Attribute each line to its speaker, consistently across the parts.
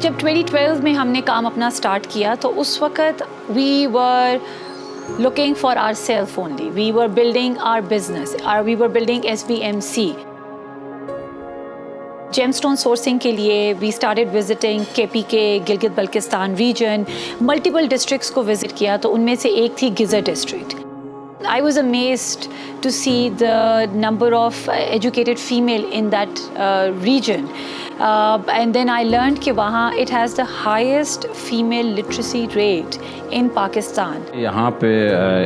Speaker 1: جب 2012 میں ہم نے کام اپنا سٹارٹ کیا تو اس وقت وی ور looking for ourselves only. We were building our business. We were building SBMC. Gemstone sourcing کے لیے we started visiting KPK, Gilgit Baltistan region, multiple districts کو visit کیا تو ان میں سے ایک تھی گزر district. I was amazed to see the number of educated female in that region. And then I learned کہ وہاں it has the highest female literacy rate in Pakistan.
Speaker 2: یہاں پہ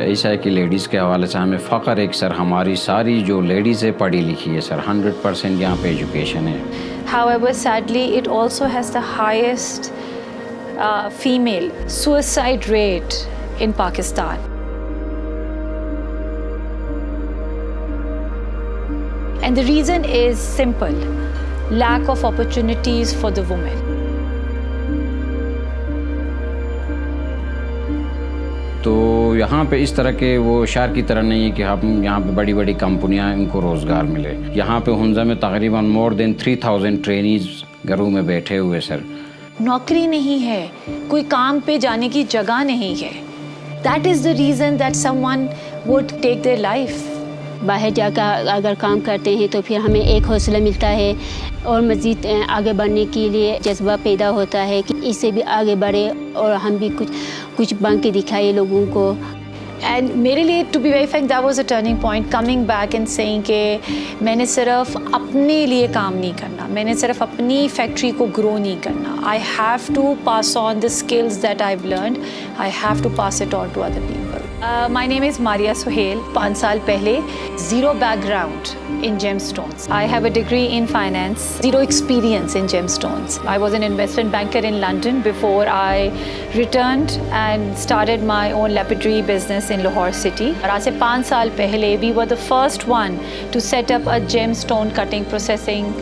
Speaker 2: ایسا ہے کہ لیڈیز کے حوالے سے ہمیں فخر ہے کہ سر ہماری ساری جو لیڈیز ہے پڑھی لکھی ہے سر 100% یہاں پہ ایجوکیشن ہے.
Speaker 1: However, sadly, it also has the highest female suicide rate in Pakistan. And the reason is simple: lack of opportunities for the women.
Speaker 2: تو یہاں پہ اس طرح کے وہ شہر کی طرح نہیں ہے کہ ہم یہاں پہ بڑی بڑی کمپنیاں ان کو روزگار ملے. یہاں پہ ہنزا میں تقریباً more than 3000 ٹرینیز گھروں میں بیٹھے ہوئے سر.
Speaker 1: نوکری نہیں ہے, کوئی کام پہ جانے کی جگہ نہیں ہے. That is the reason that someone would take their life.
Speaker 3: باہر جا کر اگر کام کرتے ہیں تو پھر ہمیں ایک حوصلہ ملتا ہے اور مزید آگے بڑھنے کے لیے جذبہ پیدا ہوتا ہے کہ اس سے بھی آگے بڑھے اور ہم بھی کچھ بن کے دکھائے لوگوں کو.
Speaker 1: اینڈ میرے لیے to be very frank that was a turning point, coming back and seeing کہ میں نے صرف اپنے لیے کام نہیں کرنا, میں نے صرف اپنی فیکٹری کو گرو نہیں کرنا. I have to pass on the skills that I have learned, I have to pass it on to other people. My name is Maria Suhail. 5 سال پہلے zero background in gemstones. I have a degree in finance, zero experience in gemstones. I was an investment banker in London before I returned and started my own lapidary business in Lahore city. اور آج سے 5 سال پہلے we were the first one to set up a gemstone cutting processing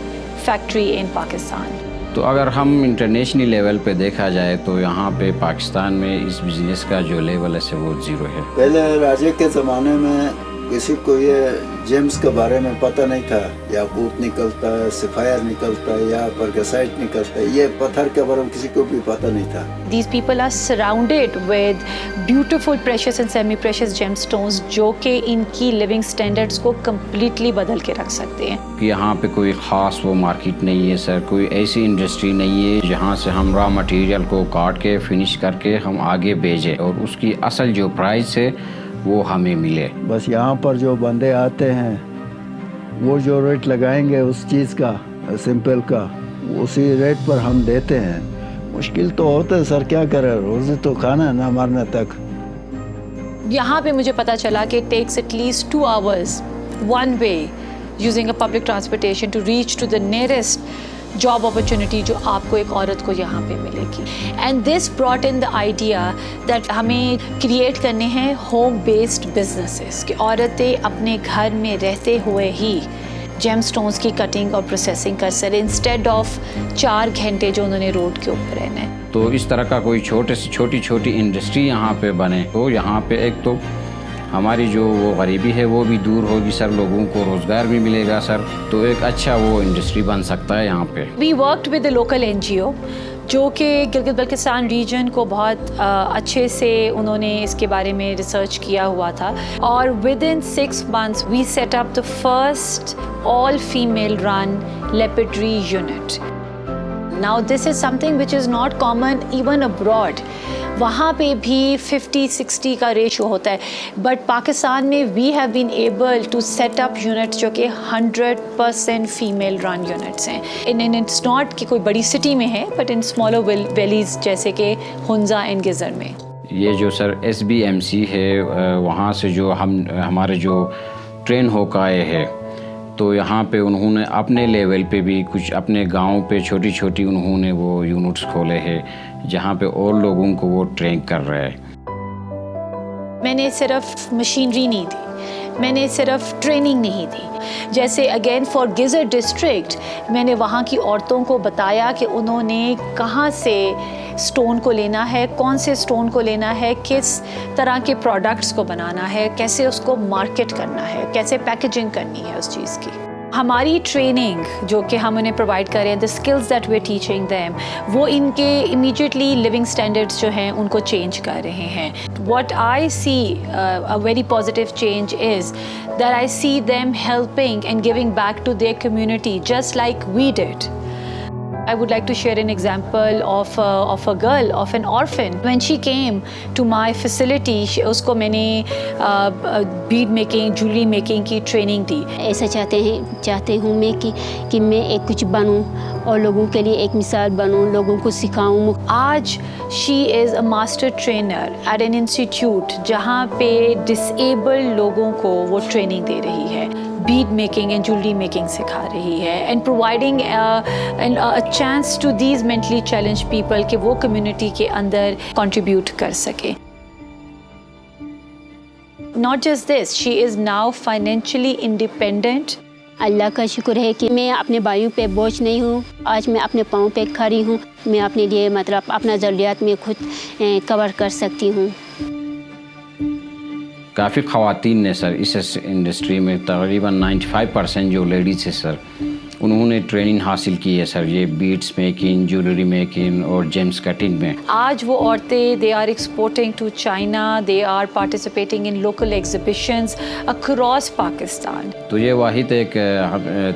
Speaker 1: factory in Pakistan.
Speaker 2: تو اگر ہم international level پہ دیکھا جائے تو یہاں پہ پاکستان میں اس بزنس کا جو لیول ہے وہ زیرو ہے.
Speaker 4: پہلے راجے کے زمانے میں کسی کو یہ جیمز کے بارے میں پتہ نہیں تھا. یاقوت نکلتا ہے, سفائر نکلتا ہے, یا پرگسائٹ نکلتا ہے, یہ پتھر کے بارے میں کسی کو بھی پتہ نہیں تھا.
Speaker 1: These people are surrounded with beautiful precious and semi precious gemstones جو کہ ان کی living standards کو completely بدل کے رکھ سکتے ہیں.
Speaker 2: یہاں پہ کوئی خاص وہ مارکیٹ نہیں ہے سر, کوئی ایسی انڈسٹری نہیں ہے جہاں سے ہم را مٹیریل کو کاٹ کے فنش کر کے ہم آگے بھیجیں اور اس کی اصل جو پرائز ہے وہ ہمیں ملے.
Speaker 4: بس یہاں پر جو بندے آتے ہیں وہ جو ریٹ لگائیں گے اس چیز کا, سمپل کا, اسی ریٹ پر ہم دیتے ہیں. مشکل تو ہوتا ہے سر, کیا کرے, روزی تو کھانا ہے نا مرنے تک.
Speaker 1: یہاں پہ مجھے پتا چلا کہ it takes at least 2 hours one way using a public transportation to reach to the nearest job opportunity جو آپ کو ایک عورت کو یہاں پہ ملے گی. And this brought in the idea that ہمیں کریٹ کرنے ہیں ہوم بیسڈ بزنسز کہ عورتیں اپنے گھر میں رہتے ہوئے ہی جیم سٹونز کی کٹنگ اور پروسیسنگ کر سکیں انسٹیڈ آف 4 گھنٹے جو انہوں نے روڈ کے اوپر رہنا ہے.
Speaker 2: تو اس طرح کا کوئی چھوٹی انڈسٹری یہاں پہ بنے تو یہاں پہ ایک تو ہماری جو وہ غریبی ہے وہ بھی دور ہوگی سر, لوگوں کو روزگار بھی ملے گا سر, تو ایک اچھا وہ انڈسٹری بن سکتا ہے یہاں پہ.
Speaker 1: We worked with a local NGO جو کہ گلگت بلتستان ریجن کو بہت اچھے سے انہوں نے اس کے بارے میں ریسرچ کیا ہوا تھا, اور with in 6 months we set up the first all female run lapidary unit. Now this is something which is not common even abroad. وہاں پہ بھی 50-60 کا ریشو ہوتا ہے, بٹ پاکستان میں we have been able to set up units جو کہ 100% female run units ہیں. اٹس ناٹ کہ کوئی بڑی سٹی میں ہے, بٹ ان اسمالر ویلیز جیسے کہ ہنزا اینڈ گزر میں.
Speaker 2: یہ جو سر SBMC ہے وہاں سے جو ہمارے جو ٹرین ہو کے آئے ہیں تو یہاں پہ انہوں نے اپنے لیول پہ بھی کچھ اپنے گاؤں پہ چھوٹی انہوں نے وہ یونٹس کھولے ہیں جہاں پہ اور لوگوں کو وہ ٹرین کر رہے ہیں.
Speaker 1: میں نے صرف مشینری نہیں دی, میں نے صرف ٹریننگ نہیں دی. جیسے اگین فار گزر ڈسٹرکٹ میں نے وہاں کی عورتوں کو بتایا کہ انہوں نے کہاں سے سٹون کو لینا ہے, کون سے سٹون کو لینا ہے, کس طرح کے پروڈکٹس کو بنانا ہے, کیسے اس کو مارکیٹ کرنا ہے, کیسے پیکیجنگ کرنی ہے اس چیز کی. ہماری ٹریننگ جو کہ ہم انہیں پرووائڈ کر رہے ہیں, the skills that we're teaching them, وہ ان کے immediately living standards جو ہیں ان کو چینج کر رہے ہیں. What I see a very positive change is that I see them helping and giving back to their community just like we did. I would like to share an example of a girl, of an orphan. When she came to my facility, usko maine bead making, jewelry making کی training دی.
Speaker 3: ایسا چاہتے ہوں میں کہ میں ایک کچھ بنوں اور لوگوں کے لیے ایک مثال بنوں, لوگوں کو سکھاؤں.
Speaker 1: آج she is a master trainer at an institute جہاں پہ disabled لوگوں کو وہ ٹریننگ دے رہی ہے, bead making and jewelry making سکھا رہی ہے, and providing a chance to these mentally challenged people کہ وہ community کے اندر contribute کر سکے. Not just this, she is now financially independent.
Speaker 3: اللہ کا شکر ہے کہ میں اپنے بھائیوں پہ بوجھ نہیں ہوں. آج میں اپنے پاؤں پہ کھڑی ہوں. میں اپنے لیے مطلب اپنا ضروریات میں خود کور کر سکتی ہوں.
Speaker 2: کافی خواتین نے سر اس انڈسٹری میں تقریباً 95% جو لیڈیز ہیں سر, انہوں نے ٹریننگ حاصل کی ہے سر, یہ بیڈس میکنگ, جیولری میکنگ اور جیمز کٹنگ میں.
Speaker 1: آج وہ عورتیں they are exporting to China, they are participating in local exhibitions across Pakistan.
Speaker 2: تو یہ واحد ایک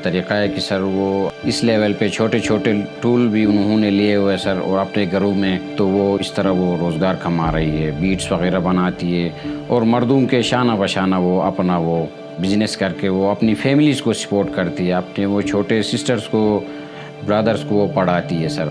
Speaker 2: طریقہ ہے کہ سر وہ اس لیول پہ چھوٹے چھوٹے ٹول بھی انہوں نے لیے ہوئے سر, اور اپنے گھروں میں تو وہ اس طرح وہ روزگار کما رہی ہے, بیڈس وغیرہ بناتی ہے, اور مردوں کے شانہ بشانہ وہ اپنا وہ بزنس کر کے وہ اپنی فیملیز کو سپورٹ کرتی ہے, اپنے وہ چھوٹے سسٹرز کو, برادرز کو وہ پڑھاتی ہے سر.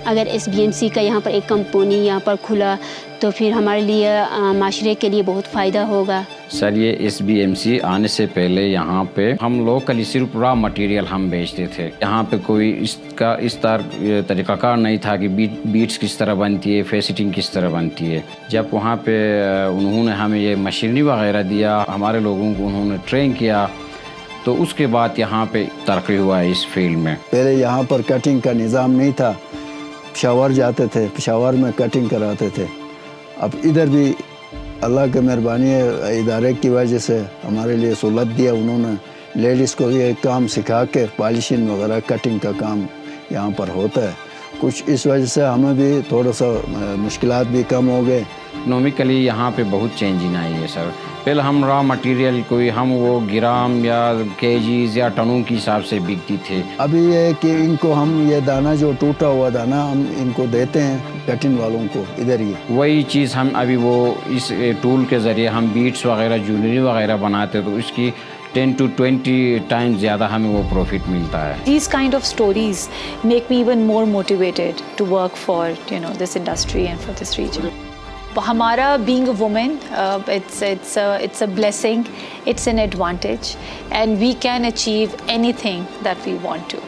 Speaker 3: اگر SBMC کا یہاں پر ایک کمپنی یہاں پر کھلا تو پھر ہمارے لیے معاشرے کے لیے بہت فائدہ ہوگا.
Speaker 2: سر یہ SBMC آنے سے پہلے یہاں پہ ہم لوکلی صرف را مٹیریل ہم بیچتے تھے. یہاں پہ کوئی اس طریقہ کار نہیں تھا کہ بیٹس کس طرح بنتی ہے, فیسٹنگ کس طرح بنتی ہے. جب وہاں پہ انہوں نے ہمیں یہ مشینری وغیرہ دیا, ہمارے لوگوں کو انہوں نے ٹرین کیا, تو اس کے بعد یہاں پہ ترقی ہوا ہے اس فیلڈ میں.
Speaker 4: پہلے یہاں پر کٹنگ کا نظام نہیں تھا, پشاور جاتے تھے, پشاور میں کٹنگ کراتے تھے. اب ادھر بھی اللہ کی مہربانی ہے, ادارے کی وجہ سے ہمارے لیے سہولت دیا انہوں نے. لیڈیز کو یہ کام سکھا کے پالشنگ وغیرہ کٹنگ کا کام یہاں پر ہوتا ہے. کچھ اس وجہ سے ہمیں بھی تھوڑا سا مشکلات بھی کم ہو گئے.
Speaker 2: اکنامکلی یہاں پہ بہت چینجنگ آئی ہے سر. پہلے ہم را مٹیریل کوئی ہم وہ گرام یا کیجیز یا ٹنوں کے حساب سے بکتی تھے.
Speaker 4: ابھی یہ ہے کہ ان کو ہم یہ دانہ جو ٹوٹا ہوا دانہ ہم ان کو دیتے ہیں کٹنگ والوں کو ادھر ہی. وہی
Speaker 2: چیز ہم ابھی وہ اس ٹول کے ذریعے ہم بیٹس وغیرہ جویلری وغیرہ بناتے, تو اس کی 10 to 20 times زیادہ ہمیں وہ پروفٹ ملتا ہے.
Speaker 1: These kind of stories make me even more motivated to work for this industry and for this region. ہمارا being a woman, it's a blessing, it's an advantage, and we can achieve anything that we want to.